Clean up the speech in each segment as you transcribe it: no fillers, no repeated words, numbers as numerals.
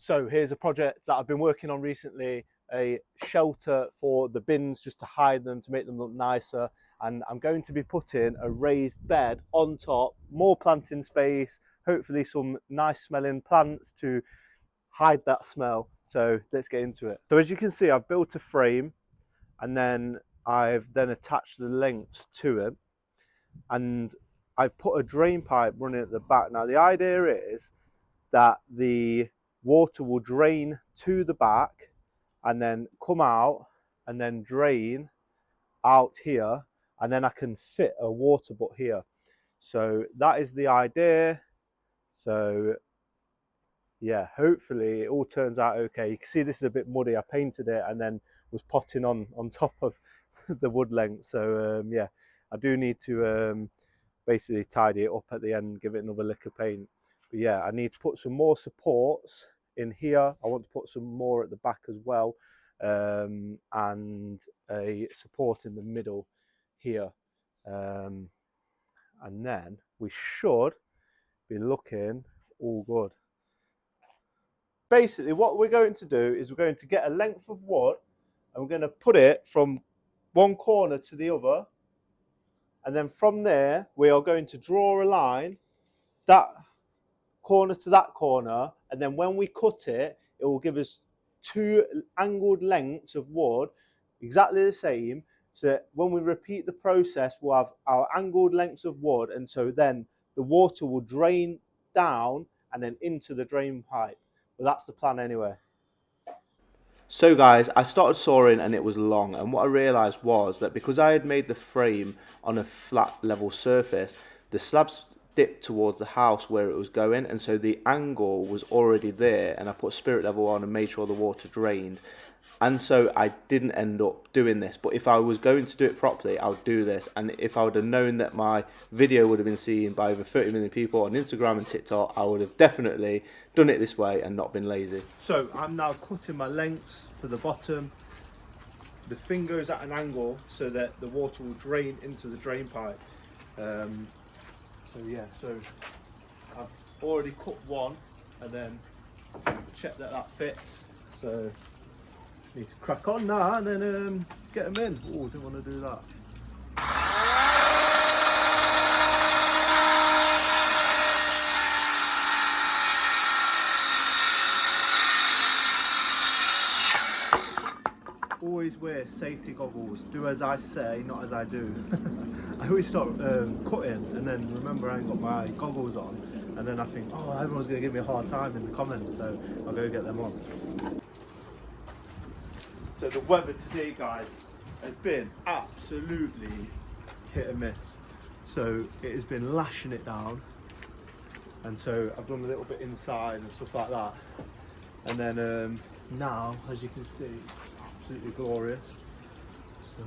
So here's a project that I've been working on recently, a shelter for the bins just to hide them, to make them look nicer. And I'm going to be putting a raised bed on top, more planting space, hopefully some nice smelling plants to hide that smell. So let's get into it. So as you can see, I've built a frame and then I've attached the lengths to it. And I've put a drain pipe running at the back. Now the idea is that the water will drain to the back and then come out and then drain out here, and then I can fit a water butt here. So that is the idea. So yeah, hopefully it all turns out okay. You can see this is a bit muddy. I painted it and then was potting on top of the wood length. So yeah, I do need to basically tidy it up at the end, give it another lick of paint. But yeah, I need to put some more supports in here. I want to put some more at the back as well, and a support in the middle here. And then we should be looking all good. Basically, what we're going to do is we're going to get a length of wood and we're going to put it from one corner to the other. And then from there, we are going to draw a line, that corner to that corner. And then when we cut it, it will give us two angled lengths of wood, exactly the same. So that when we repeat the process, we'll have our angled lengths of wood. And so then the water will drain down and then into the drain pipe. But that's the plan anyway. So guys, I started sawing and it was long, and what I realised was that because I had made the frame on a flat level surface, the slabs dipped towards the house where it was going, and so the angle was already there, and I put spirit level on and made sure the water drained. And so I didn't end up doing this, but if I was going to do it properly, I would do this. And if I would have known that my video would have been seen by over 30 million people on Instagram and TikTok, I would have definitely done it this way and not been lazy. So I'm now cutting my lengths for the bottom. The thing goes at an angle so that the water will drain into the drain pipe. So yeah, so I've already cut one and then check that that fits. So need to crack on now and then get them in. Oh, I didn't want to do that. Always wear safety goggles. Do as I say, not as I do. I always start cutting and then remember I ain't got my goggles on, and then I think, oh, everyone's going to give me a hard time in the comments, so I'll go get them on. So the weather today, guys, has been absolutely hit and miss. So it has been lashing it down, and so I've done a little bit inside and stuff like that. And then now, as you can see, absolutely glorious. So.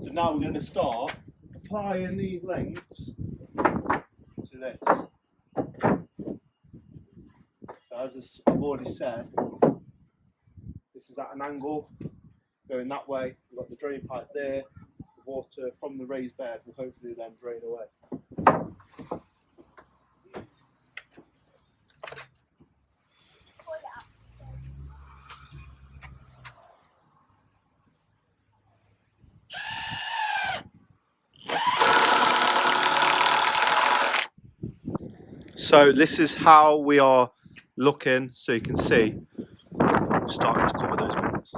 So now we're going to start applying these lengths to this. So as I've already said, this is at an angle going that way. We've got the drain pipe there. The water from the raised bed will hopefully then drain away. So this is how we are looking, so you can see we're starting to cover those bits.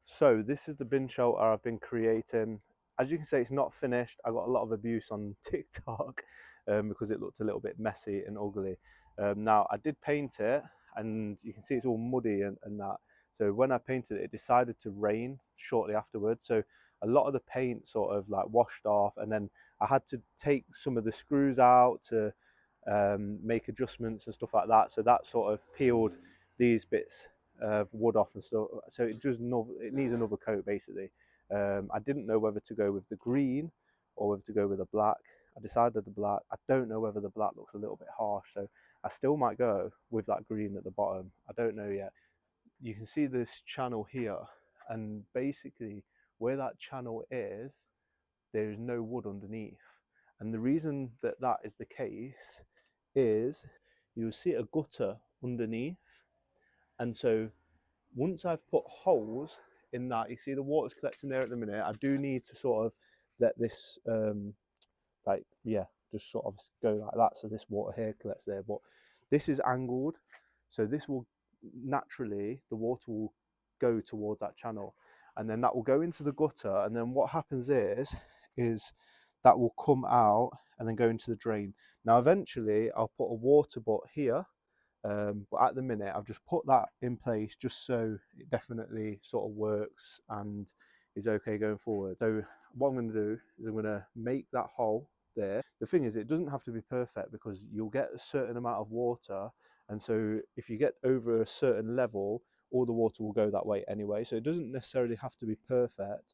So this is the bin shelter I've been creating. As you can see, it's not finished. I got a lot of abuse on TikTok because it looked a little bit messy and ugly. Now I did paint it, and you can see it's all muddy and that. So when I painted it, it decided to rain shortly afterwards. So a lot of the paint sort of like washed off, and then I had to take some of the screws out to make adjustments and stuff like that. So that sort of peeled these bits of wood off and stuff. So it needs another coat basically. I didn't know whether to go with the green or whether to go with the black. I decided the black. I don't know whether the black looks a little bit harsh, so I still might go with that green at the bottom. I don't know yet. You can see this channel here, and basically where that channel is, there is no wood underneath. And the reason that that is the case is you'll see a gutter underneath. And so once I've put holes in that, you see the water's collecting there at the minute. I do need to sort of let this just sort of go like that, so this water here collects there. But this is angled, so this will naturally, the water will go towards that channel, and then that will go into the gutter, and then what happens is that will come out and then go into the drain. Now eventually I'll put a water butt here, but at the minute I've just put that in place just so it definitely sort of works and is okay going forward. So what I'm going to do is I'm going to make that hole there. The thing is, it doesn't have to be perfect because you'll get a certain amount of water, and so if you get over a certain level, all the water will go that way anyway. So it doesn't necessarily have to be perfect,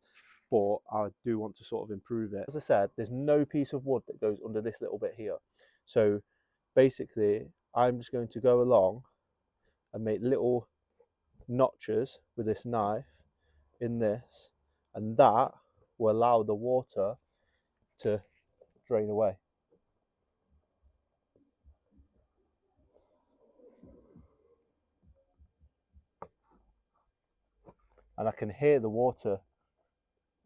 but I do want to sort of improve it. As I said, there's no piece of wood that goes under this little bit here. So basically, I'm just going to go along and make little notches with this knife in this, and that will allow the water to drain away. And I can hear the water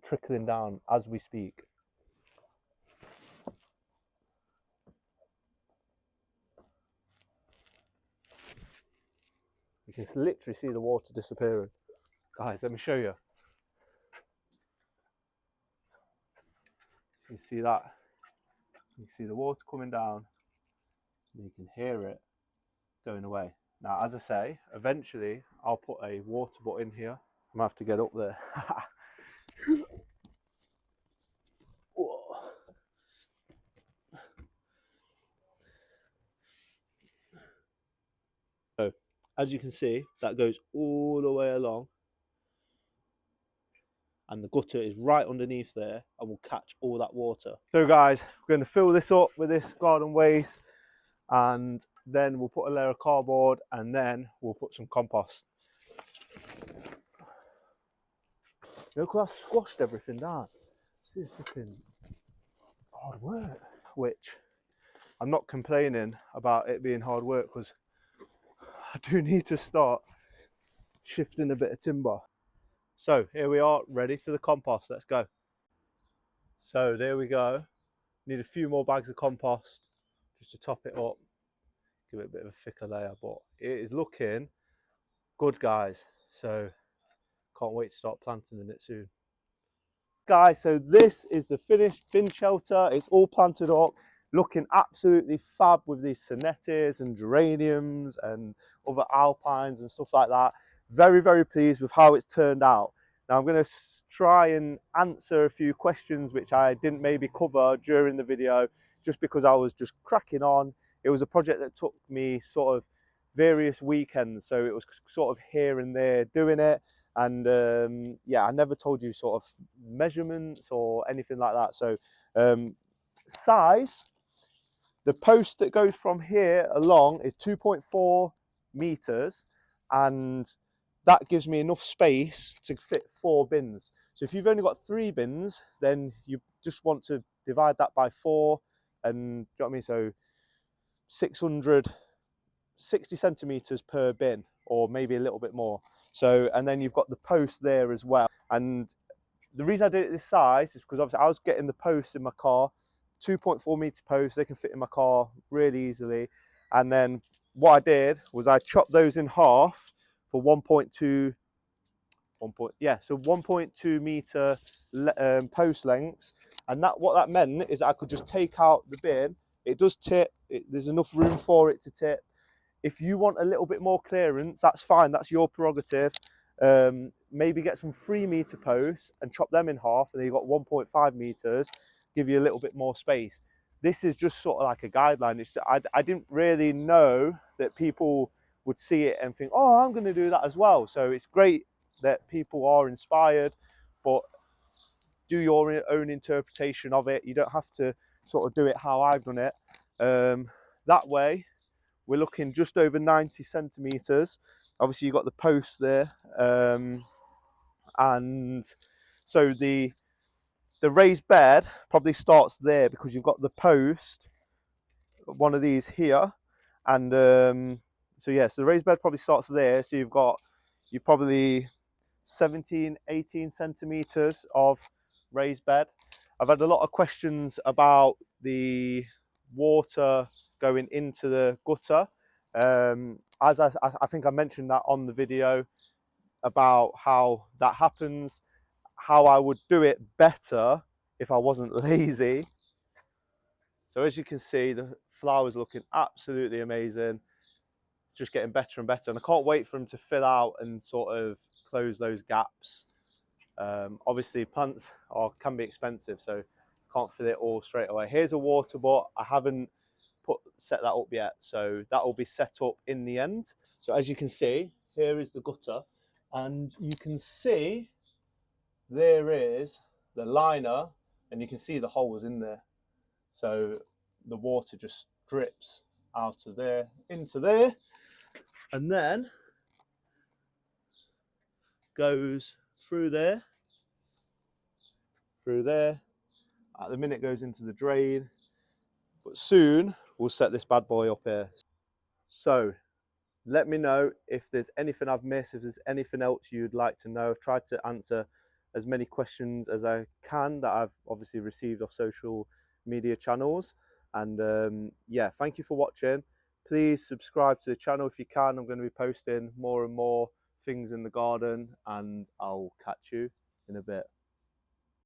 trickling down as we speak. You can literally see the water disappearing. Guys, let me show you. You see that? You can see the water coming down, and you can hear it going away. Now, as I say, eventually I'll put a water butt in here. I'm gonna have to get up there. So, as you can see, that goes all the way along, and the gutter is right underneath there and will catch all that water. So guys, we're going to fill this up with this garden waste, and then we'll put a layer of cardboard, and then we'll put some compost. Look, I squashed everything down. This is fucking hard work. Which I'm not complaining about it being hard work, because I do need to start shifting a bit of timber. So here we are, ready for the compost. Let's go. So there we go. Need a few more bags of compost just to top it up, give it a bit of a thicker layer, but it is looking good, guys. So can't wait to start planting in it soon. Guys, so this is the finished bin shelter. It's all planted up, looking absolutely fab with these Sonettis and geraniums and other alpines and stuff like that. Very, very pleased with how it's turned out. Now I'm going to try and answer a few questions which I didn't maybe cover during the video, just because I was just cracking on. It was a project that took me sort of various weekends, so it was sort of here and there doing it. And yeah, I never told you sort of measurements or anything like that. So size, the post that goes from here along is 2.4 meters, and that gives me enough space to fit 4 bins. So if you've only got 3 bins, then you just want to divide that by 4, and do you know what I mean? So 660 centimeters per bin, or maybe a little bit more. So, and then you've got the post there as well. And the reason I did it this size is because obviously I was getting the posts in my car, 2.4 meter posts, they can fit in my car really easily. And then what I did was I chopped those in half for 1.2 meter post lengths. And that, what that meant is I could just take out the bin It does tip. There's enough room for it to tip. If you want a little bit more clearance, that's fine. That's your prerogative. Maybe get some 3 meter posts and chop them in half, and then you've got 1.5 meters, give you a little bit more space. This is just sort of like a guideline. I didn't really know that people would see it and think, oh, I'm going to do that as well. So it's great that people are inspired, but do your own interpretation of it. You don't have to sort of do it how I've done it. That way, we're looking just over 90 centimeters. Obviously, you've got the post there, and so the raised bed probably starts there because you've got the post, one of these here, and so yeah, so the raised bed probably starts there. So you've probably 17, 18 centimeters of raised bed. I've had a lot of questions about the water going into the gutter. As I think I mentioned that on the video about how that happens, how I would do it better if I wasn't lazy. So as you can see, the flower's looking absolutely amazing. It's just getting better and better, and I can't wait for them to fill out and sort of close those gaps. Obviously plants can be expensive, so can't fill it all straight away. Here's a water butt. I haven't set that up yet, so that will be set up in the end. So as you can see, here is the gutter, and you can see there is the liner, and you can see the holes in there. So the water just drips out of there into there, and then goes through there, at the minute goes into the drain, but soon we'll set this bad boy up here. So let me know if there's anything I've missed, if there's anything else you'd like to know. I've tried to answer as many questions as I can that I've obviously received off social media channels. And yeah, thank you for watching. Please subscribe to the channel if you can. I'm going to be posting more and more things in the garden, and I'll catch you in a bit.